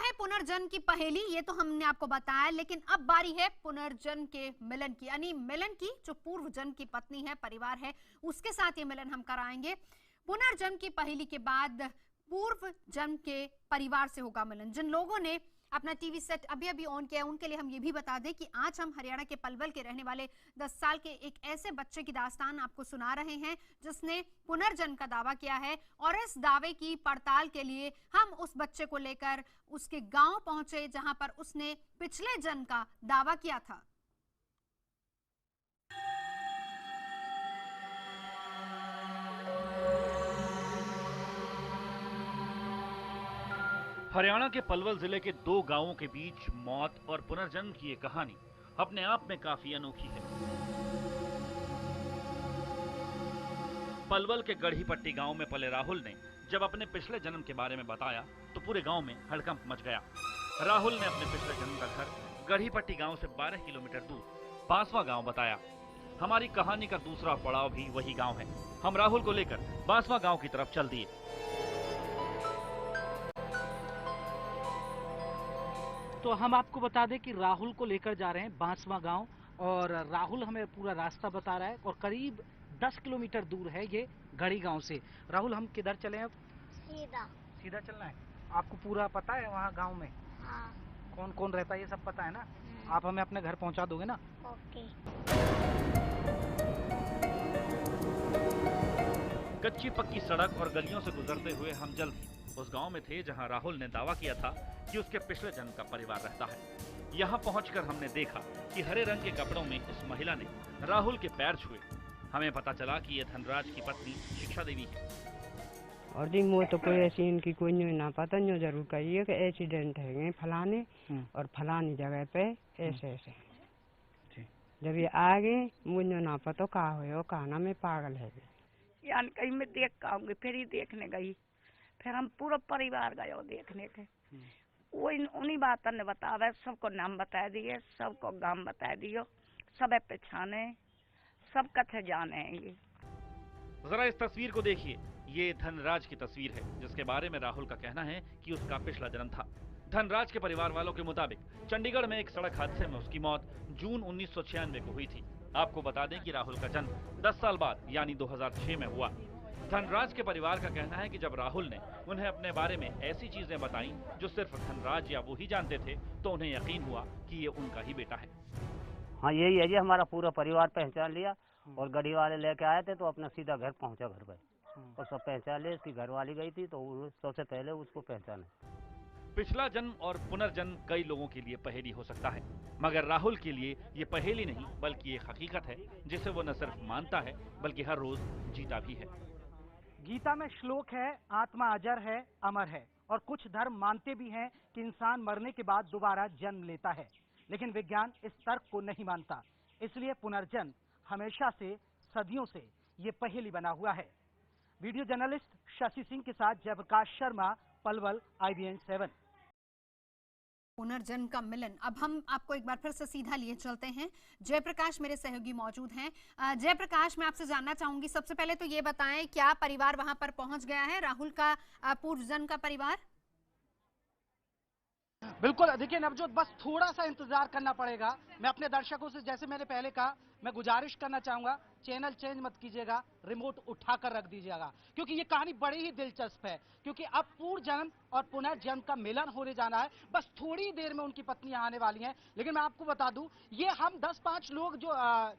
है पुनर्जन्म की पहेली, ये तो हमने आपको बताया, लेकिन अब बारी है पुनर्जन्म के मिलन की, यानी मिलन की जो पूर्व जन्म की पत्नी है, परिवार है, उसके साथ ये मिलन हम कराएंगे। पुनर्जन्म की पहेली के बाद पूर्व जन्म के परिवार से होगा मिलन। जिन लोगों ने अपना टीवी सेट अभी अभी ऑन किया है, उनके लिए हम ये भी बता दें कि आज हम हरियाणा के पलवल के रहने वाले 10 साल के एक ऐसे बच्चे की दास्तान आपको सुना रहे हैं जिसने पुनर्जन्म का दावा किया है, और इस दावे की पड़ताल के लिए हम उस बच्चे को लेकर उसके गांव पहुंचे जहां पर उसने पिछले जन्म का दावा किया था। हरियाणा के पलवल जिले के 2 गांवों के बीच मौत और पुनर्जन्म की ये कहानी अपने आप में काफी अनोखी है। पलवल के गढ़ीपट्टी गांव में पले राहुल ने जब अपने पिछले जन्म के बारे में बताया तो पूरे गांव में हड़कंप मच गया। राहुल ने अपने पिछले जन्म का घर गढ़ीपट्टी गांव से 12 किलोमीटर दूर बांसवा गांव बताया। हमारी कहानी का दूसरा पड़ाव भी वही गांव है। हम राहुल को लेकर बांसवा गांव की तरफ चल दिए। तो हम आपको बता दें कि राहुल को लेकर जा रहे हैं बांसवा गांव, और राहुल हमें पूरा रास्ता बता रहा है, और करीब 10 किलोमीटर दूर है ये गढ़ी गांव से। राहुल, हम किधर चले अब? सीधा चलना है। आपको पूरा पता है वहाँ गांव में? हाँ। कौन कौन रहता है ये सब पता है ना? आप हमें अपने घर पहुँचा दोगे ना? ओके। कच्ची पक्की सड़क और गलियों से गुजरते हुए हम जल्द उस गांव में थे जहां राहुल ने दावा किया था कि उसके पिछले जन्म का परिवार रहता है। यहां पहुंचकर हमने देखा कि हरे रंग के कपड़ों में इस महिला ने राहुल के पैर छुए। हमें पता चला कि ये धनराज की पत्नी शिक्षा देवी है। और जी वो तो कोई ऐसी इनकी कोई नहीं ना पता, नहीं जरूर कहिए कि एक्सीडेंट है फलाने और फलानी जगह पे ऐसे ऐसे। जब ये आ गए मुझे ना पता कहा हो कहना में पागल है। यानी कहीं मैं देख के आऊंगी, फिर ही देखने गई, फिर हम पूरा परिवार गए देखने के। वो उन्हीं बातों ने बतावे, सबको नाम बता दिए, सबको गांव बता दियो, सब पहचाने, सब कथे जाने। जरा इस तस्वीर को देखिए। ये धनराज की तस्वीर है जिसके बारे में राहुल का कहना है कि उसका पिछला जन्म था। धनराज के परिवार वालों के मुताबिक चंडीगढ़ में एक सड़क हादसे में उसकी मौत जून 1996 को हुई थी। आपको बता दें कि राहुल का जन्म 10 साल बाद यानी 2006 में हुआ। धनराज के परिवार का कहना है कि जब राहुल ने उन्हें अपने बारे में ऐसी चीजें बताई जो सिर्फ धनराज या वो ही जानते थे, तो उन्हें यकीन हुआ कि ये उनका ही बेटा है। हाँ, यही है जी, हमारा पूरा परिवार पहचान लिया, और गाड़ी वाले लेके आए थे तो अपना सीधा घर पहुंचा घर पे, और सब पहचान लिया। इसकी घरवाली गई थी तो सबसे पहले उसको पहचाने। पिछला जन्म और पुनर्जन्म कई लोगों के लिए पहेली हो सकता है, मगर राहुल के लिए ये पहेली नहीं बल्कि एक हकीकत है जिसे वो न सिर्फ मानता है बल्कि हर रोज जीता भी है। गीता में श्लोक है, आत्मा अजर है, अमर है, और कुछ धर्म मानते भी हैं कि इंसान मरने के बाद दोबारा जन्म लेता है, लेकिन विज्ञान इस तर्क को नहीं मानता। इसलिए पुनर्जन्म हमेशा से, सदियों से ये पहेली बना हुआ है। वीडियो जर्नलिस्ट शशि सिंह के साथ जयप्रकाश शर्मा, पलवल, IBN 7। पुनर्जन्म का मिलन। अब हम आपको एक बार फिर से सीधा लिए चलते हैं। जयप्रकाश मेरे सहयोगी मौजूद हैं। जयप्रकाश, मैं आपसे जानना चाहूंगी, सबसे पहले तो ये बताएं, क्या परिवार वहां पर पहुंच गया है, राहुल का पूर्व जन्म का परिवार? बिल्कुल। देखिए नवजोत, बस थोड़ा सा इंतजार करना पड़ेगा। मैं अपने दर्शकों से, जैसे मैंने पहले कहा, मैं गुजारिश करना चाहूंगा, चैनल चेंज मत कीजिएगा, रिमोट उठाकर रख दीजिएगा, क्योंकि ये कहानी बड़ी ही दिलचस्प है। क्योंकि अब पूर्व जन्म और पुनर्जन्म का मिलन होने जाना है। बस थोड़ी देर में उनकी पत्नी आने वाली हैं। लेकिन मैं आपको बता दूं, ये हम 10-5 लोग जो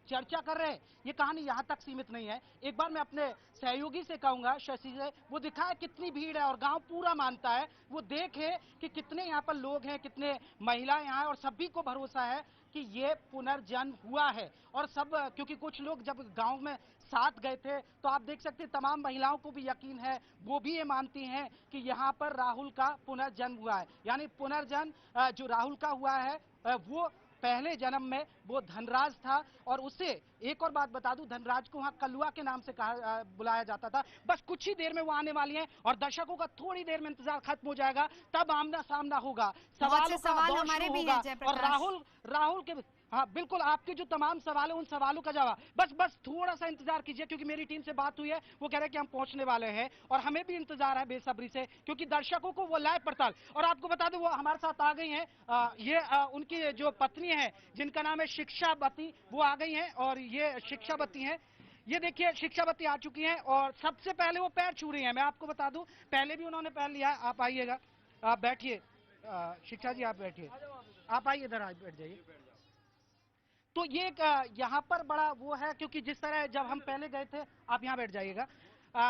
चर्चा कर रहे हैं, ये कहानी यहाँ तक सीमित नहीं है। एक बार मैं अपने सहयोगी से कहूंगा, शशि से, वो दिखाए कितनी भीड़ है, और गांव पूरा मानता है। वो देखे कि कितने यहाँ पर लोग हैं, कितने महिलाएं यहाँ हैं, और सभी को भरोसा है कि ये पुनर्जन्म हुआ है। और सब, क्योंकि कुछ लोग जब गांव में साथ गए थे तो आप देख सकते हैं तमाम महिलाओं को भी यकीन है, वो भी ये मानती हैं कि यहाँ पर राहुल का पुनर्जन्म हुआ है। यानी पुनर्जन्म जो राहुल का हुआ है वो पहले जन्म में वो धनराज था। और उससे एक और बात बता दूं, धनराज को वहाँ कलुआ के नाम से बुलाया जाता था। बस कुछ ही देर में वो आने वाली हैं, और दर्शकों का थोड़ी देर में इंतजार खत्म हो जाएगा, तब आमना सामना होगा, सवाल हमारे भी हैं जयप्रकाश। और राहुल के हाँ बिल्कुल, आपके जो तमाम सवाल है उन सवालों का जवाब, बस थोड़ा सा इंतजार कीजिए, क्योंकि मेरी टीम से बात हुई है, वो कह रहे हैं कि हम पहुंचने वाले हैं और हमें भी इंतजार है बेसब्री से, क्योंकि दर्शकों को वो लाइव पड़ताल। और आपको बता दें वो हमारे साथ आ गई हैं, उनकी जो पत्नी है जिनका नाम है शिक्षावती, वो आ गई हैं और ये शिक्षावती हैं। ये देखिए शिक्षावती आ चुकी हैं और सबसे पहले वो पैर छू रही हैं। मैं आपको बता दूं पहले भी उन्होंने पैर लिया। आप आइएगा, आप बैठिए, शिक्षा जी आप बैठिए, आप आइए इधर, आप बैठ जाइए। तो ये यहाँ पर बड़ा वो है, क्योंकि जिस तरह जब हम पहले गए थे, आप यहाँ बैठ जाइएगा,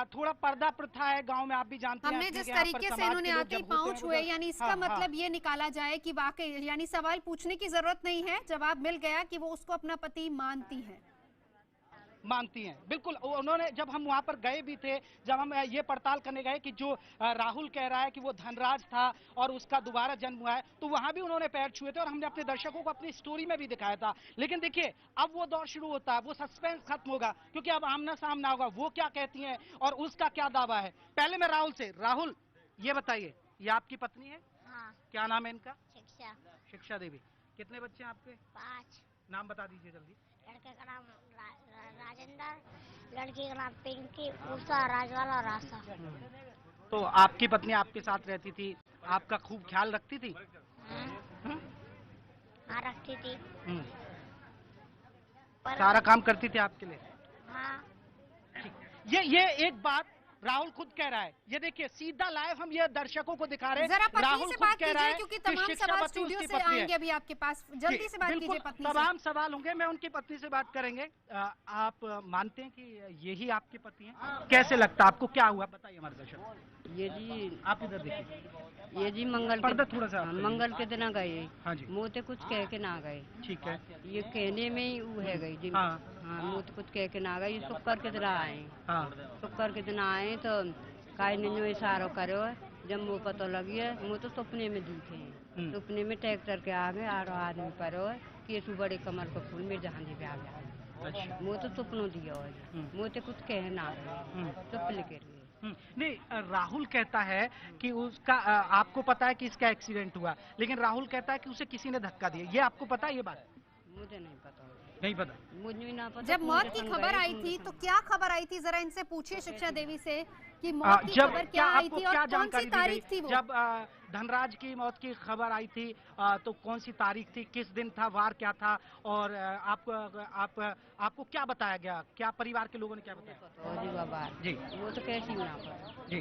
थोड़ा पर्दा प्रथा है गांव में, आप भी जानते हैं। हमने जिस तरीके से इन्होंने आते ही पांव छुए, यानी इसका मतलब ये निकाला जाए कि वाकई, यानी सवाल पूछने की जरूरत नहीं है, जवाब मिल गया कि वो उसको अपना पति मानती हैं। बिल्कुल, उन्होंने, जब हम वहां पर गए भी थे, जब हम ये पड़ताल करने गए कि जो राहुल कह रहा है कि वो धनराज था और उसका दोबारा जन्म हुआ है, तो वहां भी उन्होंने पैर छुए थे और हमने अपने दर्शकों को अपनी स्टोरी में भी दिखाया था। लेकिन देखिए अब वो दौर शुरू होता है, वो सस्पेंस खत्म होगा, क्योंकि अब आमना सामना होगा, वो क्या कहती हैं और उसका क्या दावा है। पहले मैं राहुल से, राहुल ये बताइए, ये आपकी पत्नी है? हाँ। क्या नाम है इनका? शिक्षा देवी। कितने बच्चे हैं आपके? 5। नाम बता दीजिए जल्दी। लड़के का नाम राजेंद्र, लड़की का नाम पिंकी, उषा, राजवाला, रासा। तो आपकी पत्नी आपके साथ रहती थी, आपका खूब ख्याल रखती थी? हाँ रखती थी। सारा काम करती थी आपके लिए? हाँ। ये एक बात राहुल खुद कह रहा है। ये देखिए सीधा लाइव हम ये दर्शकों को दिखा रहे हैं। जरा पत्नी राहुल से खुद बात कह रहा है क्योंकि तमाम सवाल स्टूडियो से आएंगे अभी आपके पास, जल्दी से बात कीजिए पत्नी से। तमाम सवाल होंगे, मैं उनकी पत्नी से बात करेंगे। आप मानते हैं कि यही आपकी पत्नी है? कैसे लगता है आपको, क्या हुआ बताइए हमारे दर्शक। ये जी आप इधर देखिए, ये जी मंगल थोड़ा सा मंगल के दिन गए। हाँ जी। मुँह ते कुछ कह के ना गए। ठीक है। ये कहने में ही वो है गई जी। हाँ। मुँह ते कुछ कह के ना गए। शुक्र के दिन आए। हाँ। शुक्र के दिन आए तो काई ने जो इशारा करो, जब मुँह पता लगी है, मुँह तो सपने में दिखे हैं। सपने में ट्रैक्टर के आगे आरो आदमी परो है, केसु बड़े कमर का फूल में जहाँ जी आ गया। मुँह तो सपनों दिया है, मुँह ते कुछ कह ना गए, चुप लेके रहे। नहीं, राहुल कहता है कि उसका आपको पता है कि इसका एक्सीडेंट हुआ, लेकिन राहुल कहता है कि उसे किसी ने धक्का दिया। ये आपको पता है ये बात? मुझे नहीं पता। नहीं पता? मुझे भी ना पता। जब मौत की खबर आई थी तो क्या खबर आई थी, जरा इनसे पूछिए शिक्षा देवी से कि मौत की खबर क्या आई थी और कौन सी तारीख थी वो? जब धनराज की मौत की खबर आई थी तो कौन सी तारीख थी, किस दिन था, वार क्या था, और आपको क्या बताया गया, क्या परिवार के लोगों ने क्या बताया? जी बाबा जी वो तो कैसी ना पता जी,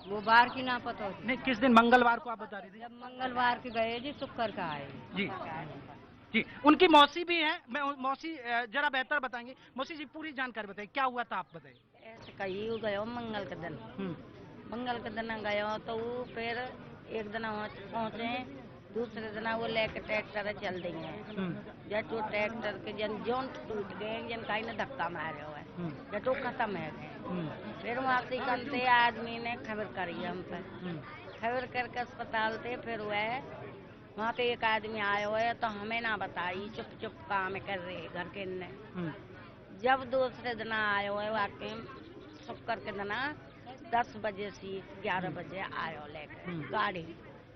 वो बार की ना पता। नहीं, किस दिन, मंगलवार को आप बता रही थी? जब मंगलवार के गए जी, शुक्र का आए जी जी। उनकी मौसी भी है, मैं मौसी जरा बेहतर बताएंगे। मौसी जी पूरी जानकारी बताइए, क्या हुआ था आप बताइए। ऐसे कहीं हो गयो मंगल के दिन, मंगल के दिन गयो तो वो फिर एक दिन पहुँचे, दूसरे दिन वो लेके ट्रैक्टर चल देंगे। जब वो ट्रैक्टर के जन जोन टूट गए, जन कहीं ने धक्का मारे हुए, जब वो खत्म है गए। फिर वहाँ से करते आदमी ने खबर करी हम पर, खबर करके अस्पताल थे। फिर वह वहाँ पे एक आदमी आया हुआ है तो हमें ना बताई, चुप चुप काम कर रहे घर के ने। जब दूसरे दिन आए हुए वाकई शुक्र के दिन 10 बजे से 11 बजे आयो लेकर गाड़ी।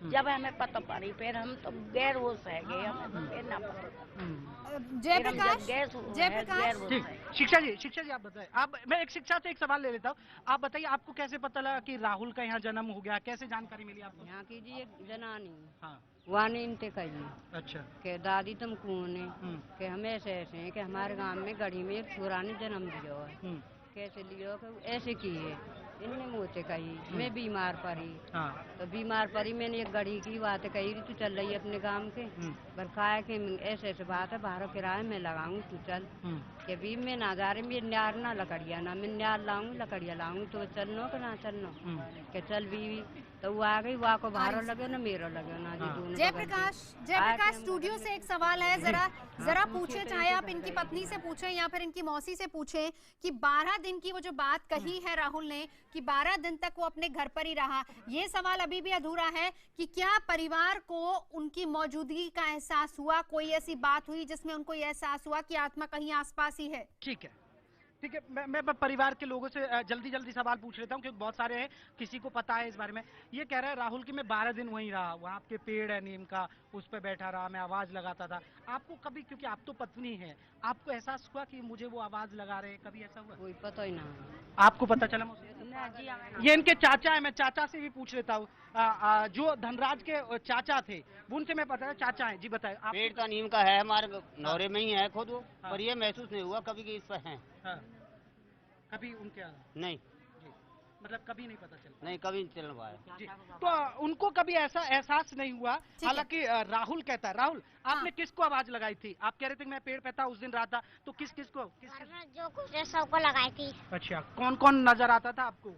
जब हमें पता पड़ी फिर हम तो गैर होश है गए, हमें फिर ना पता। जयप्रकाश, शिक्षा जी आप बताएं। मैं एक शिक्षा से एक सवाल ले लेता हूँ, आप बताइए आपको कैसे पता लगा कि राहुल का यहाँ जन्म हो गया, कैसे जानकारी मिली आपको? यहाँ की जी एक जनानी, हाँ, वानी इनते कही। अच्छा। के दादी तुम कौन है? के हमें ऐसे हैं कि हमारे गांव में गढ़ी में एक छोरा ने जन्म दिया है। कैसे लियो? ऐसे की है, इनने मुझसे कही। मैं बीमार पड़ी। तो बीमार पड़ी, मैंने एक गढ़ी की बात कही, तू चल रही है अपने गांव के, बरखाए के ऐसे ऐसे बात है, 12 किराए में लगाऊंगी, तू चल। के भी मैं ना जा रही, मैं न्यार ना लकड़िया ना, मैं न्यार लाऊंगी लकड़िया लाऊंगी, तो चलनो के ना चलनो? के चल बीवी। तो वो आ गई, वहाँ को बाहर लगे ना मेरा लगे ना जी दोनों। जयप्रकाश स्टूडियो से एक सवाल है, जरा पूछे, चाहे आप इनकी पत्नी से पूछें या फिर इनकी मौसी से पूछें कि 12 दिन की वो जो बात कही है राहुल ने कि 12 दिन तक वो अपने घर पर ही रहा, ये सवाल अभी भी अधूरा है कि क्या परिवार को उनकी मौजूदगी का एहसास हुआ, कोई ऐसी बात हुई जिसमें उनको ये एहसास हुआ कि आत्मा कहीं आसपास ही है? ठीक है, ठीक है, मैं परिवार के लोगों से जल्दी सवाल पूछ लेता हूँ क्योंकि बहुत सारे हैं, किसी को पता है इस बारे में। ये कह रहा है राहुल कि मैं 12 दिन वहीं रहा, वहाँ आपके पेड़ है नीम का, उस पर बैठा रहा, मैं आवाज लगाता था। आपको कभी, क्योंकि आप तो पत्नी है, आपको एहसास हुआ कि मुझे वो आवाज लगा रहे हैं, कभी ऐसा हुआ? कोई पता ही ना। आपको पता चला? ये इनके चाचा है, मैं चाचा से भी पूछ लेता हूँ। जो धनराज के चाचा थे उनसे मैं पता है, चाचा है जी, बताए। पेड़ का नीम का है, हमारे नौरे में ही है खुद वो, पर ये महसूस नहीं हुआ कभी कि इस पर है। कभी उनके नहीं, मतलब कभी नहीं पता चला? नहीं, कभी नहीं चल पाया जी। तो उनको कभी ऐसा एहसास नहीं हुआ? हालांकि राहुल कहता है, राहुल आपने किसको आवाज लगाई थी? आप कह रहे थे कि मैं पेड़ पे था, उस दिन रहा था, तो किसको? जो कुछ है सबको लगाई थी। अच्छा, कौन कौन नजर आता था आपको?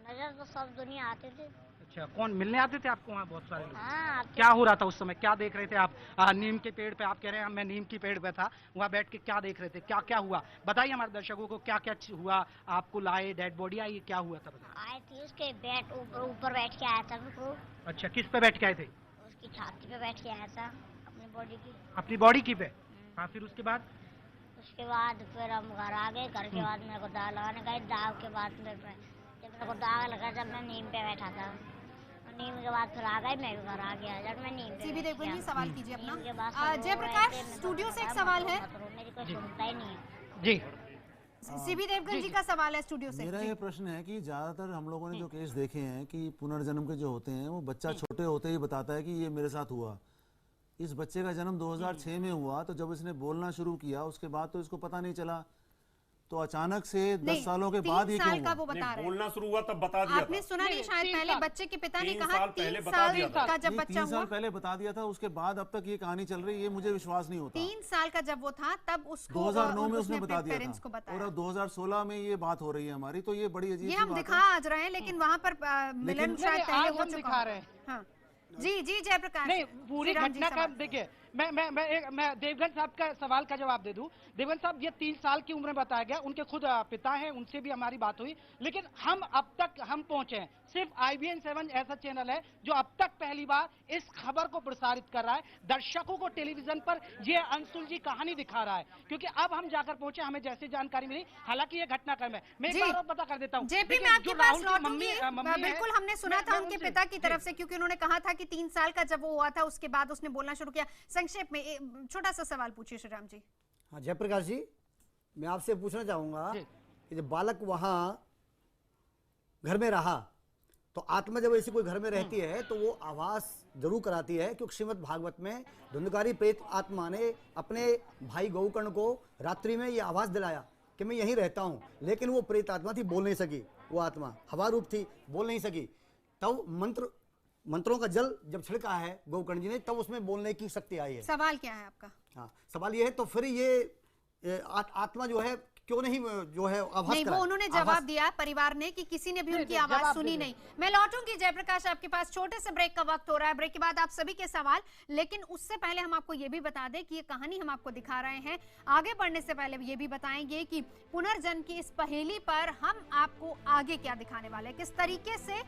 नजर तो सब दुनिया आते थे। अच्छा, कौन मिलने आते थे आपको वहाँ? बहुत सारे लोग। हाँ, क्या हो रहा था उस समय, क्या देख रहे थे आप? नीम के पेड़ पे आप कह रहे हैं मैं नीम की पेड़ पे था, वहाँ बैठ के क्या देख रहे थे? क्या क्या हुआ बताइए हमारे दर्शकों को, क्या क्या हुआ? आपको लाए, डेड बॉडी आई, क्या हुआ था? आए थे उसके बैठ ऊपर बैठ के आया था वो। अच्छा, किस पे बैठ के आए थे? उसकी छाती पे बैठ के आया था, अपनी बॉडी की। अपनी बॉडी की पे? हाँ, फिर उसके बाद फिर हम घर आ गए। घर के बाद मेरे को दाग लगाने गए। दाग के बाद जब मेरे को दाग लगा, जब मैं नीम पे बैठा था, नीम के बाद फिर आ गए, मैं भी घर आ गया। जब मैं नीम पे सीबी देवगन जी सवाल कीजिए नीम के अपना। बाद जयप्रकाश स्टूडियो से एक सवाल है। मेरी कोई सुनता ही नहीं है जी। सीबी देवगन जी का सवाल है स्टूडियो से। मेरा ये प्रश्न है कि ज्यादातर हम लोगों ने जो केस देखे हैं कि पुनर्जन्म के जो होते हैं, वो बच्चा छोटे होते ही बताता है कि ये मेरे साथ हुआ। इस बच्चे का जन्म 2006 में हुआ, तो जब इसने बोलना शुरू किया उसके बाद तो इसको पता नहीं चला, तो अचानक से 10 सालों के बाद ये क्यों हुआ? वो बता रहे हैं। बोलना शुरू हुआ तब बता दिया आपने था। सुना नहीं शायद? पहले बच्चे के पिता ने 3 कहा साल 3 पहले बता साल दिया था। का जब बच्चा 3 साल हुआ, पहले बता दिया था, उसके बाद अब तक ये कहानी चल रही है, ये मुझे विश्वास नहीं होता। 3 साल का जब वो था तब उसको 2009 में उसने बता दिया पेरेंट्स को था, बताया। और अब 2016 में ये बात हो रही है हमारी, तो ये बड़ी अजीब ये सी हम बात दिखा है। आज रहे हैं, लेकिन वहाँ पर मिलन शायद नहीं, पहले आज हो हम चुका दिखा हो। रहे हैं। हाँ जी जयप्रकाश। नहीं, पूरी श्रीराम जी घटना का सवाल। देखिए, मैं देवगन साहब का सवाल का जवाब दे दूं। देवगन साहब, ये 3 साल की उम्र में बताया गया, उनके खुद पिता हैं, उनसे भी हमारी बात हुई, लेकिन हम अब तक हम पहुंचे हैं, सिर्फ IBN7 ऐसा चैनल है जो अब तक पहली बार इस खबर को प्रसारित कर रहा है, दर्शकों को टेलीविजन पर ये अंशुल जी कहानी दिखा रहा है, क्योंकि अब हम जाकर पहुंचे, हमें जैसी जानकारी मिली। हालांकि ये घटनाक्रम है, मैं एक बार और पता कर देता हूँ। जेपी मैं आपके पास लौटूंगी। बिल्कुल हमने सुना था उनके पिता की तरफ से, क्योंकि उन्होंने कहा था कि 3 साल का जब वो हुआ था उसके बाद उसने बोलना शुरू किया। संक्षेप में छोटा सा सवाल पूछिए श्रीराम जी। हाँ जयप्रकाश जी, मैं आपसे पूछना चाहूंगा कि जब बालक वहां घर में रहा, तो आत्मा जब ऐसी कोई घर में रहती है तो वो आवास जरूर कराती है, क्योंकि श्रीमद् भागवत में धुंधकारी प्रेत आत्मा ने अपने भाई गौकर्ण को रात्रि में ये आवाज दिलाया कि मैं यहीं रहता हूँ, लेकिन वो प्रेत आत्मा थी, बोल नहीं सकी। वो आत्मा हवा रूप थी, बोल नहीं सकी। तब मंत्रों का जल जब छिड़का है गौकर्ण जी ने, तब उसमें बोलने की शक्ति आई है। सवाल क्या है आपका? हाँ, सवाल ये है, तो फिर ये आत्मा जो है क्यों नहीं जो है आवाज नहीं, वो उन्होंने जवाब दिया परिवार ने कि किसी ने भी उनकी आवाज सुनी नहीं। मैं लौटूंगी जयप्रकाश आपके पास, छोटे से ब्रेक का वक्त हो रहा है, ब्रेक के बाद आप सभी के सवाल, लेकिन उससे पहले हम आपको ये भी बता दें कि ये कहानी हम आपको दिखा रहे हैं। आगे बढ़ने से पहले ये भी बताएंगे कि पुनर्जन्म की इस पहेली पर हम आपको आगे क्या दिखाने वाले हैं, किस तरीके से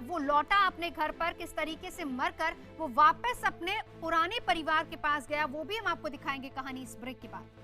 वो लौटा अपने घर पर, किस तरीके से मरकर वो वापस अपने पुराने परिवार के पास गया, वो भी हम आपको दिखाएंगे कहानी इस ब्रेक के बाद।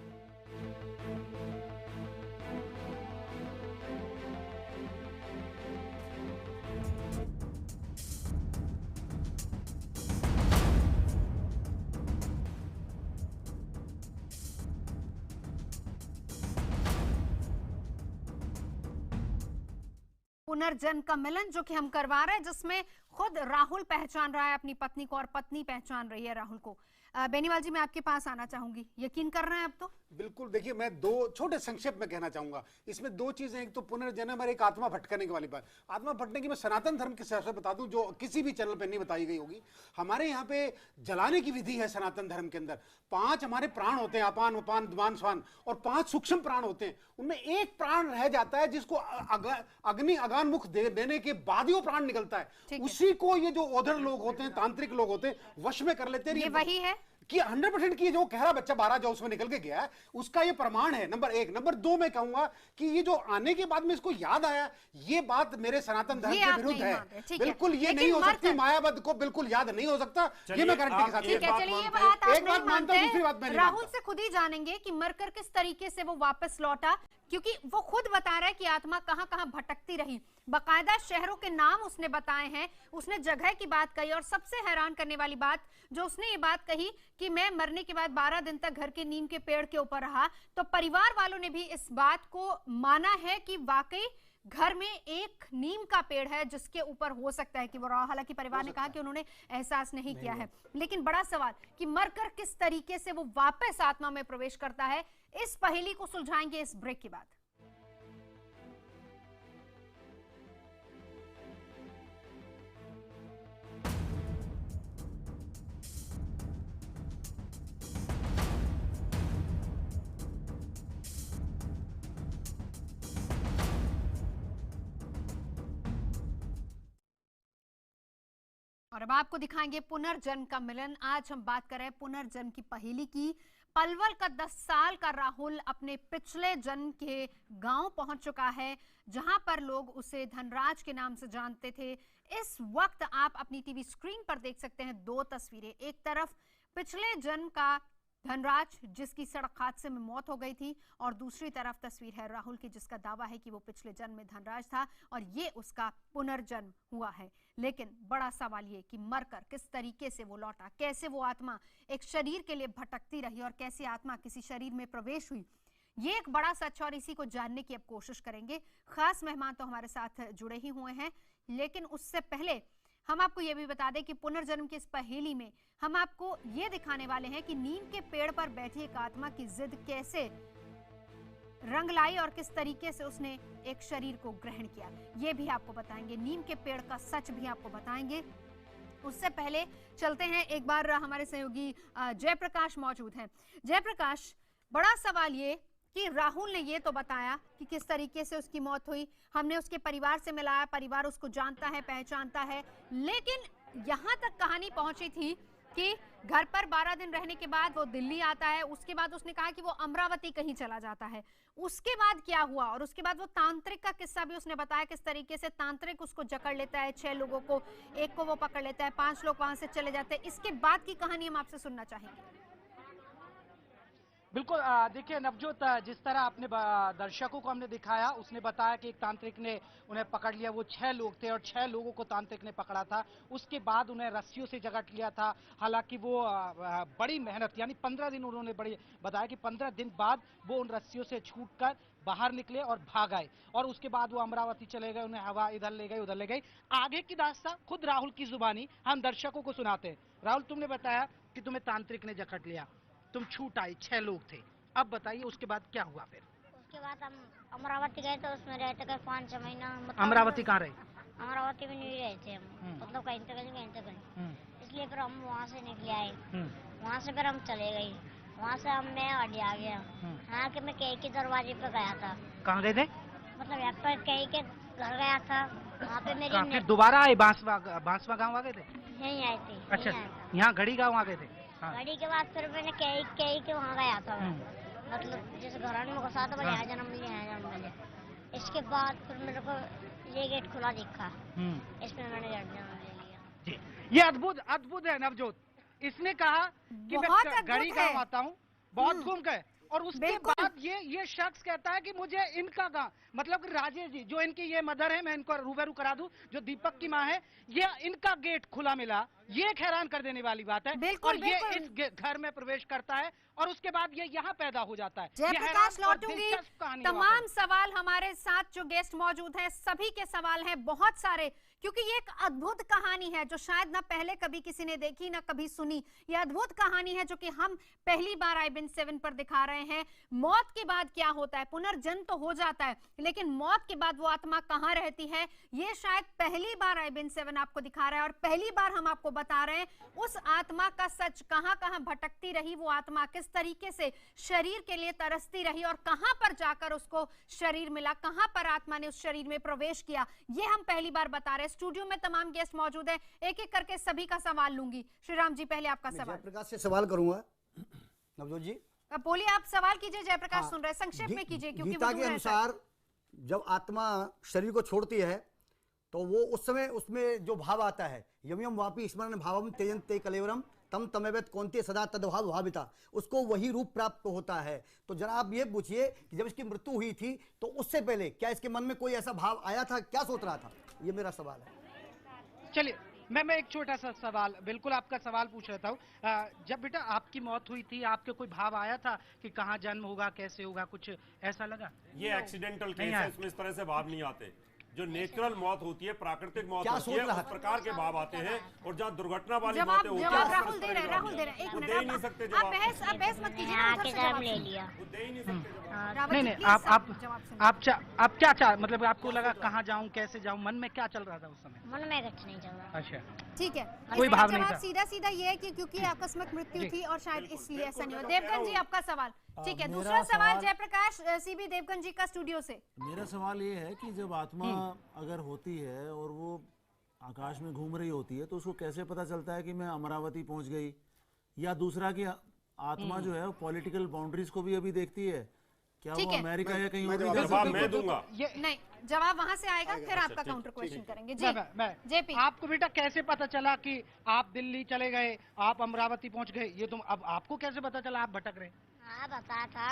पुनर्जन्म का मिलन जो कि हम करवा रहे हैं, जिसमें खुद राहुल पहचान रहा है अपनी पत्नी को और पत्नी पहचान रही है राहुल को। बेनीवाल जी, मैं आपके पास आना चाहूंगी, यकीन कर रहे हैं अब तो? बिल्कुल। देखिए, मैं 2 छोटे संक्षेप में कहना चाहूंगा। इसमें 2 चीजें, एक तो पुनर्जन्म और एक आत्मा भटकने की वाली बात। आत्मा भटकने की मैं सनातन धर्म के हिसाब से बता दूं, जो किसी भी चैनल पे नहीं बताई गई होगी। हमारे यहाँ पे जलाने की विधि है सनातन धर्म के अंदर। 5 हमारे प्राण होते हैं, अपान उपान द्वान स्वान, और 5 सूक्ष्म प्राण होते हैं। उनमें एक प्राण रह जाता है जिसको अग्नि अगान मुख देने के बाद ही वो प्राण निकलता है। उसी को ये जो ओधर लोग होते हैं, तांत्रिक लोग होते हैं, वश में कर लेते हैं। ये वही है कि 100% की जो कह रहा बच्चा 12 जो उसमें निकल के गया है, उसका ये प्रमाण है, नंबर 1। नंबर 2 मैं कहूंगा कि ये जो आने के बाद में इसको याद आया, ये बात मेरे सनातन धर्म के विरुद्ध है। बिल्कुल ये नहीं हो सकती, मायावत को बिल्कुल याद नहीं हो सकता, ये मैं गारंटी के साथ। ठीक है, चलिए ये बात आप एक बात मानता हूं, दूसरी बात मैं राहुल से खुद ही जानेंगे कि मरकर किस तरीके से वो वापस लौटा, क्योंकि वो खुद बता रहा है कि आत्मा कहां कहां भटकती रही। बाकायदा शहरों के नाम उसने बताए हैं, उसने जगह की बात कही, और सबसे हैरान करने वाली बात जो उसने ये बात कही कि मैं मरने के बाद 12 दिन तक घर के नीम के पेड़ के ऊपर रहा, तो परिवार वालों ने भी इस बात को माना है कि वाकई घर में एक नीम का पेड़ है जिसके ऊपर हो सकता है कि वो रहा। हालांकि परिवार ने कहा कि उन्होंने एहसास नहीं किया है, लेकिन बड़ा सवाल कि मरकर किस तरीके से वो वापस आत्मा में प्रवेश करता है, इस पहेली को सुलझाएंगे इस ब्रेक के बाद। और अब आपको दिखाएंगे पुनर्जन्म का मिलन। आज हम बात कर रहे हैं पुनर्जन्म की पहेली की। पलवल का 10 साल का राहुल अपने पिछले जन्म के गांव पहुंच चुका है, जहां पर लोग उसे धनराज के नाम से जानते थे। इस वक्त आप अपनी टीवी स्क्रीन पर देख सकते हैं 2 तस्वीरें। एक तरफ पिछले जन्म का धनराज जिसकी सड़क हादसे में मौत हो गई थी, और दूसरी तरफ तस्वीर है राहुल की जिसका दावा है कि वो पिछले जन्म में धनराज था और ये उसका पुनर्जन्म हुआ है। लेकिन बड़ा सवाल ये कि मरकर किस तरीके से वो लौटा, कैसे वो आत्मा एक शरीर के लिए भटकती रही और कैसे आत्मा किसी शरीर में प्रवेश हुई, ये एक बड़ा सच और इसी को जानने की अब कोशिश करेंगे। खास मेहमान तो हमारे साथ जुड़े ही हुए हैं, लेकिन उससे पहले हम आपको ये भी बता दें कि पुनर्जन्म की इस पहेली में हम आपको ये दिखाने वाले हैं कि नीम के पेड़ पर बैठी एक आत्मा की जिद कैसे रंग लाई और किस तरीके से उसने एक शरीर को ग्रहण किया, ये भी आपको बताएंगे। नीम के पेड़ का सच भी आपको बताएंगे। उससे पहले चलते हैं, एक बार हमारे सहयोगी जयप्रकाश मौजूद हैं। जयप्रकाश, बड़ा सवाल ये कि राहुल ने ये तो बताया कि किस तरीके से उसकी मौत हुई, हमने उसके परिवार से मिलाया, परिवार उसको जानता है, पहचानता है, लेकिन यहाँ तक कहानी पहुंची थी कि घर पर 12 दिन रहने के बाद वो दिल्ली आता है। उसके बाद उसने कहा कि वो अमरावती कहीं चला जाता है। उसके बाद क्या हुआ, और उसके बाद वो तांत्रिक का किस्सा भी उसने बताया, किस तरीके से तांत्रिक उसको जकड़ लेता है, 6 लोगों को, एक को वो पकड़ लेता है, 5 लोग वहां से चले जाते हैं। इसके बाद की कहानी हम आपसे सुनना चाहेंगे। बिल्कुल, देखिए नवजोत, जिस तरह आपने दर्शकों को हमने दिखाया, उसने बताया कि एक तांत्रिक ने उन्हें पकड़ लिया। वो 6 लोग थे और 6 लोगों को तांत्रिक ने पकड़ा था। उसके बाद उन्हें रस्सियों से जकड़ लिया था। हालांकि वो बड़ी मेहनत, यानी 15 दिन उन्होंने बताया कि 15 दिन बाद वो उन रस्सियों से छूटकर बाहर निकले और भाग आए, और उसके बाद वो अमरावती चले गए। उन्हें हवा इधर ले गई उधर ले गई। आगे की दास्तां खुद राहुल की जुबानी हम दर्शकों को सुनाते हैं। राहुल, तुमने बताया कि तुम्हें तांत्रिक ने जकड़ लिया, तुम छूट आई, 6 लोग थे। अब बताइए उसके बाद क्या हुआ फिर? उसके बाद हम अमरावती गए तो उसमें रहते गए 5-6 महीना। मतलब अमरावती कहाँ रहे? अमरावती में नहीं रहे थे हम, मतलब कहीं तो कहीं। इसलिए फिर हम वहाँ से निकले आए। वहाँ से फिर हम चले गए। वहाँ से मैं आ गया। हाँ कि मैं कई के दरवाजे पे गया था। कहाँ गए थे? मतलब यहाँ पर कई के घर गया था, वहाँ पे मेरी फिर दोबारा आए? बांसवा गाँव आ गए थे? यहीं आए थे। अच्छा, यहाँ घड़ी गाँव आ गए थे? घड़ी के बाद फिर मैंने कई के वहाँ गया था। मतलब जैसे घर में घुसा था, बोले यहाँ जन्म मिले। इसके बाद फिर मेरे को ये गेट खुला दिखा, इसमें मैंने जन्म ले लिया। ये अद्भुत है नवजोत। इसने कहा कि मैं घड़ी गाँव आता हूँ, बहुत घूम गए, और उसके बाद ये शख्स कहता है कि मुझे इनका गाँव, मतलब राजेश जी जो इनकी ये मदर है, मैं इनको रूबरू करा दूं, जो दीपक की माँ है, ये इनका गेट खुला मिला। ये एक हैरान कर देने वाली बात है। और ये इस घर में प्रवेश करता है और उसके बाद ये यहाँ पैदा हो जाता है। जयप्रकाश, लौटूंगी। तमाम सवाल हमारे साथ जो गेस्ट मौजूद हैं, सभी के सवाल हैं बहुत सारे, क्योंकि ये एक अद्भुत कहानी है जो शायद ना पहले कभी किसी ने देखी ना कभी सुनी। ये अद्भुत कहानी है जो कि हम पहली बार i-7 पर दिखा रहे हैं। मौत के बाद क्या होता है, पुनर्जन्म तो हो जाता है, लेकिन मौत के बाद वो आत्मा कहाँ रहती है, ये शायद पहली बार i-7 आपको दिखा रहा है। और पहली बार हम आपको बता रहे हैं उस आत्मा का सच, कहां कहां भटकती रही वो आत्मा, किस तरीके से शरीर के लिए तरसती रही और कहां पर जाकर उसको शरीर मिला, कहां पर आत्मा ने उस शरीर में प्रवेश किया, ये हम पहली बार बता रहे हैं। स्टूडियो में तमाम गेस्ट मौजूद हैं, एक एक करके सभी का सवाल लूंगी। श्री राम जी, पहले आपका सवाल। जयप्रकाश से सवाल करूंगा। नवजोत जी बोलिए, आप सवाल कीजिए। जयप्रकाश सुन रहे हैं, संक्षेप में कीजिए क्योंकि गीता के अनुसार जब आत्मा शरीर को छोड़ती है तो वो उस समय उसमें जो भाव आता है, यम यम वापी स्मरण भावम तेजन ते कलेवरम तम तमेवत कौन्ते सदा तद्भाव भाविता, उसको वही रूप प्राप्त होता है। तो जरा आप ये पूछिए कि जब इसकी मृत्यु हुई थी तो उससे पहले क्या इसके मन में कोई ऐसा भाव आया था, क्या सोच रहा था, ये मेरा सवाल है। चलिए मैं एक छोटा सा सवाल, बिल्कुल आपका सवाल पूछ रहा था। जब बेटा आपकी मौत हुई थी, आपके कोई भाव आया था कि कहाँ जन्म होगा, कैसे होगा, कुछ ऐसा लगा? ये एक्सीडेंटल केस है, इसमें इस तरह से भाव नहीं आते। जो नेचुरल मौत होती है, प्राकृतिक मौत होती है, उस प्रकार के भाव आते हैं। और जहाँ दुर्घटना वाली मौतें होती है, राहुल दे रहे हैं, एक मिनट, दे ही नहीं सकते आप बहस मत कीजिए, आके जवाब ले लिया। वो दे ही नहीं सकते। नहीं, आप क्या चाह, मतलब आपको लगा कहाँ जाऊं, कैसे जाऊं, मन में क्या चल रहा था उस समय? मन में कुछ नहीं चल रहा। अच्छा, ठीक है, कोई भाव नहीं था। सीधा सीधा ये है कि क्योंकि आकस्मिक मृत्यु थी और शायद इसलिए ऐसा नहीं हुआ। देवगन जी आपका सवाल। ठीक है, दूसरा सवाल जयप्रकाश सीबी देवगन जी का स्टूडियो से। मेरा सवाल ये है कि जब आत्मा अगर होती है और वो आकाश में घूम रही होती है तो उसको कैसे पता चलता है कि मैं अमरावती पहुंच गई? या दूसरा कि आत्मा जो है वो पॉलिटिकल बाउंड्रीज को भी अभी देखती है, क्या वो अमेरिका या कहीं और? जवाब मैं दूंगा। नहीं, जवाब वहां से आएगा, फिर आपका काउंटर क्वेश्चन करेंगे। जी जेपी, आपको बेटा कैसे पता चला कि आप दिल्ली चले गए, आप अमरावती पहुंच गए? ये तुम अब आपको कैसे पता चला आप भटक रहे? हाँ बता था,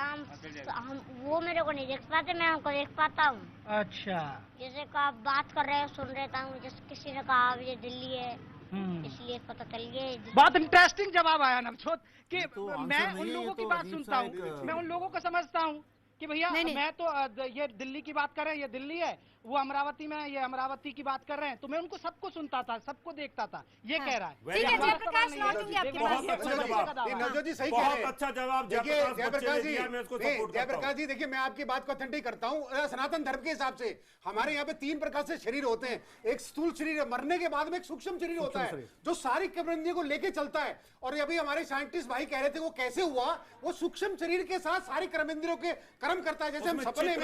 हम वो मेरे को नहीं देख पाते, मैं उनको देख पाता हूँ। अच्छा, जैसे को आप बात कर रहे हो, सुन रहता हूँ, जैसे किसी ने कहा ये दिल्ली है, इसलिए पता चल गया। बहुत इंटरेस्टिंग जवाब आया नवजोत कि मैं उन लोगों की बात सुनता हूँ, मैं उन लोगों को समझता हूँ कि भैया मैं तो ये दिल्ली की बात कर रहे हैं, ये दिल्ली है, वो अमरावती में है, ये अमरावती की बात कर रहे हैं, तो मैं उनको सबको सुनता था, सबको देखता था, ये कह रहा है। ठीक है जयप्रकाश, लौटूंगी आपके पास। नवजोत जी सही कह रहे हैं, बहुत अच्छा जवाब जयप्रकाश जी। देखिए, मैं आपकी बात को ऑथेंटिक करता हूँ। सनातन धर्म के हिसाब से हमारे यहाँ पे 3 प्रकार से शरीर होते हैं। एक स्थूल शरीर, मरने के बाद में एक सूक्ष्म शरीर होता है जो सारी कर्मेंद्रियों को लेके चलता है। और अभी हमारे साइंटिस्ट भाई कह रहे थे वो कैसे हुआ, वो सूक्ष्म शरीर के साथ सारी कर्मेंद्रियों के कर्म करता है। जैसे हम सपने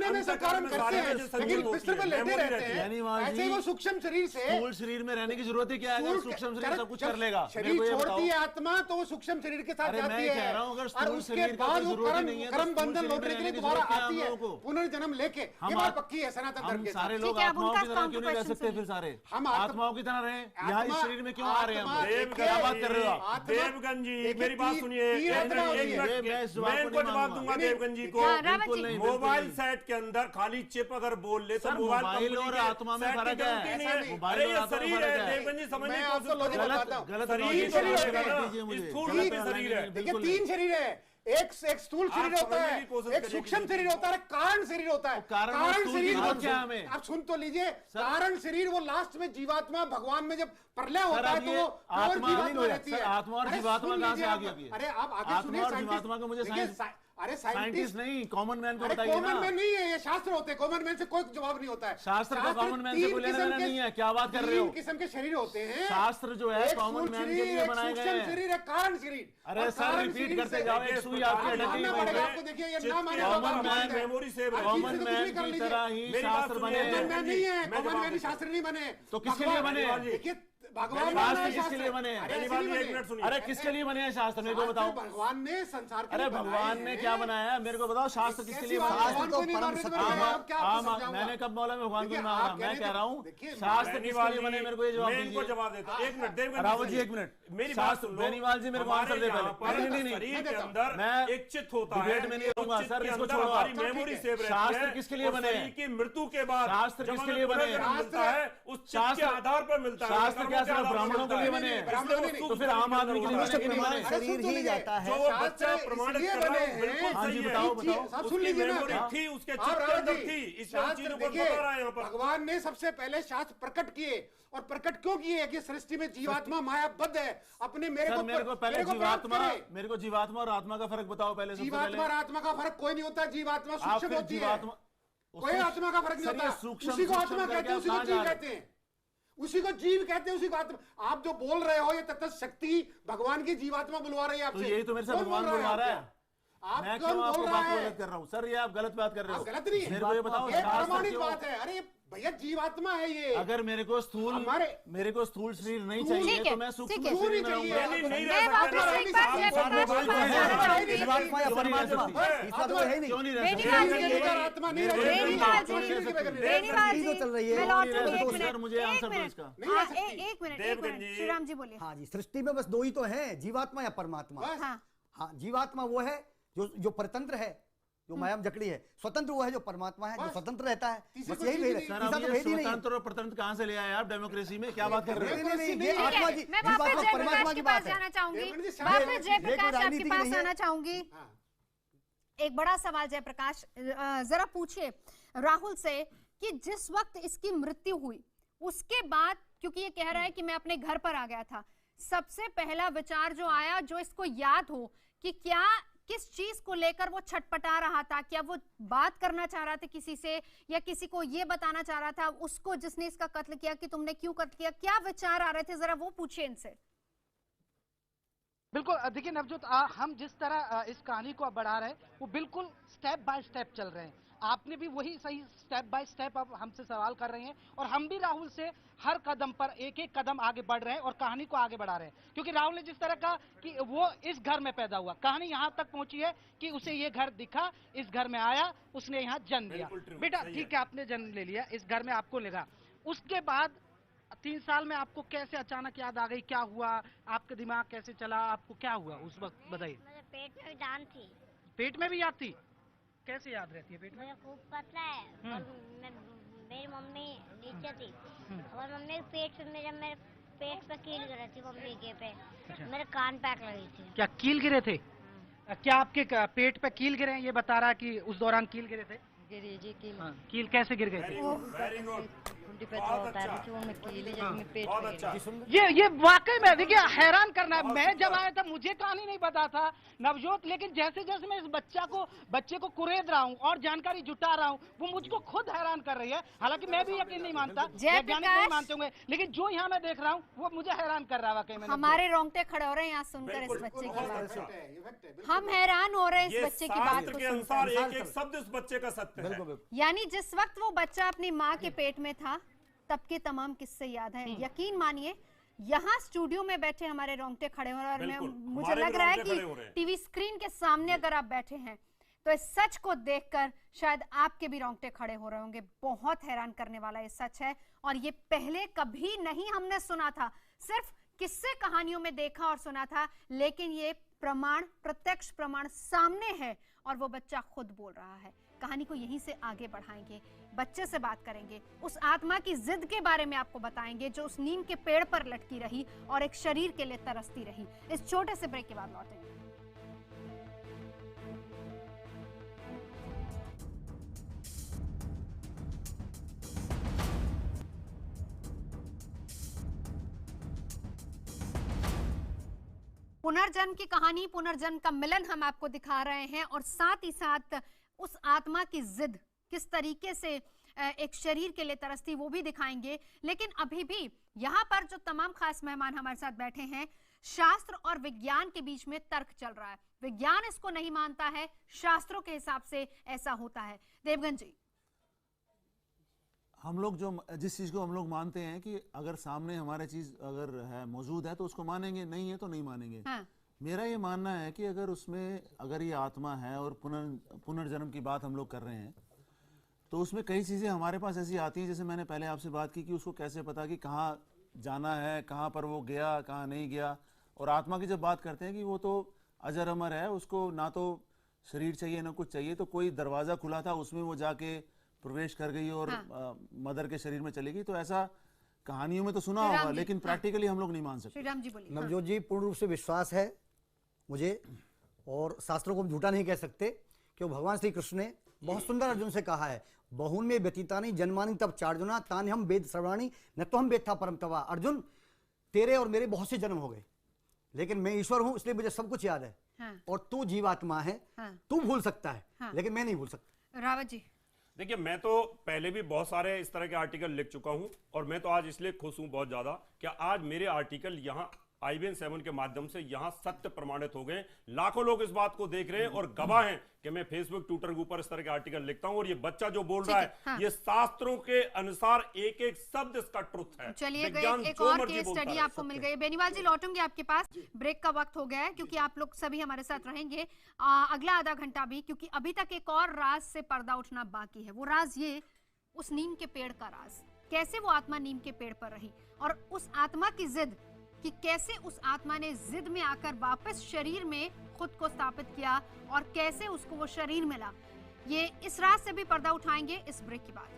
में सब कर्म करते हैं लेकिन बिस्तर में लेटे रहते हैं, ऐसे वो सूक्ष्म शरीर से स्थूल शरीर में रहने की जरूरत है क्या? अगर सूक्ष्म शरीर सब कुछ कर लेगा, शरीर छोड़ती है आत्मा तो वो सूक्ष्म शरीर के साथ जाती है और उसके बाद वो कर्म बंधन लौटने के लिए दोबारा आती है पुनर्जन्म लेके। ये बात पक्की है सनातन धर्म के। सारे लोग आत्माओं की तरह क्यों नहीं रह सकते? फिर सारे हम आत्माओं की तरह रहे, यहाँ इस शरीर में क्यों आ रहे हैं? क्या बात कर रहे हो आप? देवगन जी मेरी बात सुनिए, मैं इनको जवाब दूंगा देवगन जी को। मोबाइल सेट के अंदर खाली चिप अगर बोल ले तो मोबाइल और आत्मा में फर्क है। अरे ये शरीर है देवगन जी, समझने की कोशिश करो। गलत शरीर है। देखिए 3 शरीर है, एक स्थूल शरीर होता है, एक सूक्ष्म शरीर होता है, कारण शरीर होता है। कारण शरीर आप सुन तो लीजिए, कारण शरीर वो लास्ट में जीवात्मा भगवान में जब प्रलय होता है तो वो जीवात्मा रहती है। आत्मा और जीवात्मा कहाँ से आ गई? अरे आप आगे सुनिए, जीवात्मा को मुझे अरे साइंटिस्ट नहीं, कॉमन मैन को बताइए। कॉमन मैन नहीं है, ये शास्त्र होते हैं, कॉमन मैन से कोई जवाब नहीं होता है। शास्त्र का कॉमन मैन से कोई लेना देना नहीं है, क्या बात कर रहे हो? 3 किस्म के शरीर होते हैं। शास्त्र जो है कॉमन मैन के लिए बनाए गए हैं। शरीर है, कारण शरीर। अरे सर रिपीट करते जाओ, एक सुई आपके अटकी हुई है। आपको देखिए ये नाम आने कॉमन मैन मेमोरी से कॉमन मैन की तरह ही शास्त्र बने। कॉमन मैन नहीं है, कॉमन मैन शास्त्र नहीं बने। तो किसके लिए बने? देखिए भगवान शास्त्र किसके लिए बने? अरे किसके लिए बने हैं शास्त्र? मेरे को बताओ। भगवान ने संसार अरे भगवान ने क्या बनाया मेरे को बताओ? शास्त्र किसके लिए बना? मैंने कब बोला मैं भगवान को मांगा? मैं कह रहा हूँ शास्त्र किसके लिए बने, मेरे को ये जवाब दीजिए। जवाब देता हूं। 1 मिनट रावत जी, 1 मिनट मेरी शास्त्र बेनीवाल जी मेरे को आंसर दे पहले। नहीं शरीर के अंदर मैं एक चित्त होता है, डिबेट में नहीं रहूंगा सर, इसको छोड़ो। हमारी मेमोरी सेव रहती है। शास्त्र किसके लिए बने? की मृत्यु के बाद शास्त्र किसके लिए बने? मिलता है उस चित्त के आधार पर मिलता है। शास्त्र क्या सिर्फ ब्राह्मणों के लिए बने? तो फिर आम आदमी के लिए बने? शरीर ही जाता है। जो बच्चा प्रमाणित कर रहा है बिल्कुल हाँ जी, बताओ। सुन लीजिए, मेमोरी थी उसके चित्त के अंदर थी, इसलिए चीजों को बता रहा है यहाँ पर। भगवान ने सबसे पहले शास्त्र प्रकट किए, और प्रकट क्यों किए कि सृष्टि में जीवात्मा मायाबद्ध है अपने। मेरे को पहले मेरे को जीवात्मा और आत्मा का फर्क बताओ पहले। जीवात्मा और आत्मा का फर्क कोई नहीं होता, जीवात्मा सूक्ष्म होती है, कोई आत्मा का फर्क नहीं होता। उसी को आत्मा कहते हैं, उसी को जीव कहते हैं, उसी को जीव कहते हैं, उसी को आत्मा। आप जो बोल रहे हो ये तत्त शक्ति भगवान की जीवात्मा बुलवा रही है आपसे। यही तो मेरे से भगवान बुलवा रहा है। मैं क्यों आपको बात गलत कर रहा हूँ सर? ये आप गलत बात कर रहे हो। गलत नहीं है, मेरे को ये बताओ, प्रमाणित बात है। अरे भैया जीवात्मा है ये। अगर मेरे को स्थूल शरीर नहीं चाहिए तो मैं सूक्ष्म शरीर में रहूंगा। जीवात्मा या परमात्मा इसका तो है नहीं, क्यों नहीं रह चल रही है? मुझे आंसर दो इसका। एक मिनट श्री राम जी बोलिए। हाँ जी, सृष्टि में बस दो ही तो हैं, जीवात्मा या परमात्मा। हाँ, जीवात्मा वो है जो परतंत्र है, जो मायाम जकड़ी है। स्वतंत्र वो है जो परमात्मा है, जो स्वतंत्र रहता है। बस यही भेद है। स्वतंत्र और परतंत्र कहां से ले आए आप डेमोक्रेसी में? क्या बात कर रहे हैं? ये आत्मा जी, जीवात्मा परमात्मा की बात है। जाना चाहूंगी, वापस जयप्रकाश आपके पास आना चाहूंगी। एक बड़ा सवाल जयप्रकाश, जरा पूछिए राहुल से कि जिस वक्त इसकी मृत्यु हुई उसके बाद, क्योंकि ये कह रहा है कि मैं अपने घर पर आ गया था, सबसे पहला विचार जो आया, जो इसको याद हो कि क्या किस चीज को लेकर वो छटपटा रहा था? क्या वो बात करना चाह रहा था किसी से, या किसी को ये बताना चाह रहा था उसको जिसने इसका कत्ल किया कि तुमने क्यों कत्ल किया? क्या विचार आ रहे थे, जरा वो पूछिए इनसे। बिल्कुल, देखिए नवजोत, हम जिस तरह इस कहानी को अब बढ़ा रहे हैं वो बिल्कुल स्टेप बाय स्टेप चल रहे हैं। आपने भी वही सही स्टेप बाय स्टेप अब हमसे सवाल कर रहे हैं, और हम भी राहुल से हर कदम पर एक एक कदम आगे बढ़ रहे हैं और कहानी को आगे बढ़ा रहे हैं। क्योंकि राहुल ने जिस तरह कहा कि वो इस घर में पैदा हुआ, कहानी यहाँ तक पहुंची है कि उसे ये घर दिखा, इस घर में आया, उसने यहाँ जन्म लिया। बेटा ठीक है, आपने जन्म ले लिया, इस घर में आपको लगा। उसके बाद 3 साल में आपको कैसे अचानक याद आ गई? क्या हुआ? आपका दिमाग कैसे चला? आपको क्या हुआ उस वक्त, बताइए। मेरे पेट में भी दान थी। पेट में भी याद थी? कैसे याद रहती है पेट में? मुझे खूब पता है। और मेरी मम्मी नीचे थी और मम्मी के पेट पे मेरे पेट पे कील गिरे थी, मम्मी के पे। मेरे कान पैक लगी थी। क्या कील गिरे थे? क्या आपके पेट पे कील गिरे हैं? ये बता रहा कि उस दौरान कील गिरे थे। गिरी जी कील। कील कैसे गिर गए थे? पे जो होता है वो में कील है, जब में पेट पे। ये वाकई में देखिए हैरान करना है। मैं जब आया था मुझे कहानी नहीं पता था नवजोत, लेकिन जैसे जैसे मैं इस बच्चे को कुरेद रहा हूँ और जानकारी जुटा रहा हूँ, वो मुझको खुद हैरान कर रही है। हालांकि मैं भी यकीन नहीं मानता, वैज्ञानिक नहीं मानते होंगे, लेकिन जो यहाँ मैं देख रहा हूँ वो मुझे हैरान कर रहा है वाकई में। हमारे रोंगटे खड़े हो रहे हैं यहाँ सुनकर इस बच्चे की बात। हम हैरान हो रहे हैं इस बच्चे की बात को सुनकर। एक एक शब्द इस बच्चे का सत्य है। यानी जिस वक्त वो बच्चा अपनी माँ के पेट में था तब के तमाम किस्से याद हैं। यकीन मानिए यहाँ स्टूडियो में बैठे हमारे रोंगटे खड़े हो रहे हैं, और मुझे लग रहा है कि टीवी स्क्रीन के सामने अगर आप बैठे हैं तो इस सच को देखकर शायद आपके भी रोंगटे खड़े हो रहे होंगे। बहुत हैरान करने वाला ये सच है, और ये पहले कभी नहीं हमने सुना था, सिर्फ किस्से कहानियों में देखा और सुना था, लेकिन ये प्रमाण, प्रत्यक्ष प्रमाण सामने है और वो बच्चा खुद बोल रहा है। कहानी को यहीं से आगे बढ़ाएंगे, बच्चे से बात करेंगे, उस आत्मा की जिद के बारे में आपको बताएंगे जो उस नीम के पेड़ पर लटकी रही और एक शरीर के लिए तरसती रही। इस छोटे से ब्रेक के बाद लौटेंगे। पुनर्जन्म की कहानी, पुनर्जन्म का मिलन हम आपको दिखा रहे हैं, और साथ ही साथ उस आत्मा की जिद किस तरीके से एक शरीर के लिए तरसती वो भी दिखाएंगे। लेकिन अभी भी यहाँ पर जो तमाम खास मेहमान हमारे साथ बैठे हैं, शास्त्र और विज्ञान के बीच में तर्क चल रहा है। विज्ञान इसको नहीं मानता है, शास्त्रों के हिसाब से ऐसा होता है। देवगन जी, हम लोग जिस चीज को हम लोग मानते हैं कि अगर सामने हमारे चीज अगर है, मौजूद है, तो उसको मानेंगे, नहीं है तो नहीं मानेंगे। हाँ। मेरा ये मानना है कि अगर ये आत्मा है और पुनर्जन्म की बात हम लोग कर रहे हैं, तो उसमें कई चीज़ें हमारे पास ऐसी आती हैं, जैसे मैंने पहले आपसे बात की कि उसको कैसे पता कि कहाँ जाना है, कहाँ पर वो गया, कहाँ नहीं गया। और आत्मा की जब बात करते हैं कि वो तो अजर अमर है, उसको ना तो शरीर चाहिए ना कुछ चाहिए, तो कोई दरवाज़ा खुला था उसमें वो जाके प्रवेश कर गई और मदर के शरीर में चली गई। तो ऐसा कहानियों में तो सुना होगा, लेकिन प्रैक्टिकली हम लोग नहीं मान सकते। नवजोत जी, पूर्ण रूप से विश्वास है मुझे, और शास्त्रों को हम झूठा नहीं कह सकते, क्योंकि भगवान श्री कृष्ण ने बहुत सुंदर अर्जुन से कहा है, बहुन में व्यतीतानि जन्मानि तब चार्जुना तानि हम वेद श्रवणानि न तो हम वेद था परम तवा। अर्जुन, तेरे और मेरे बहुत से जन्म हो गए, लेकिन मैं ईश्वर हूं इसलिए मुझे सब कुछ याद है। हाँ। और तू जीवात्मा है। हाँ। तू भूल सकता है। हाँ। लेकिन मैं नहीं भूल सकता। रावत जी, देखिए, मैं तो पहले भी बहुत सारे इस तरह के आर्टिकल लिख चुका हूं, और मैं तो आज इसलिए खुश हूं बहुत ज्यादा कि आज मेरे आर्टिकल यहां IBN 7 के माध्यम से यहां सत्य प्रमाणित हो गए। लाखों लोग इस बात को देख रहे हैं और गवाह हैं कि मैं फेसबुक ट्विटर के ऊपर इस तरह के आर्टिकल लिखता हूं और ये बच्चा जो बोल रहा है, हाँ। ये शास्त्रों के अनुसार एक एक शब्द इसका ट्रुथ है। चलिए एक और केस स्टडी आपको मिल गई। बेनीवाल जी लौटूंगी आपके पास, ब्रेक का वक्त हो गया है क्योंकि आप लोग सभी हमारे साथ रहेंगे अगला आधा घंटा भी, क्योंकि अभी तक एक और राज से पर्दा उठना बाकी है। वो राज ये, उस नीम के पेड़ का राज, कैसे वो आत्मा नीम के पेड़ पर रही और उस आत्मा की जिद कि कैसे उस आत्मा ने जिद में आकर वापस शरीर में खुद को स्थापित किया और कैसे उसको वो शरीर मिला, ये इस राज से भी पर्दा उठाएंगे इस ब्रेक के बाद।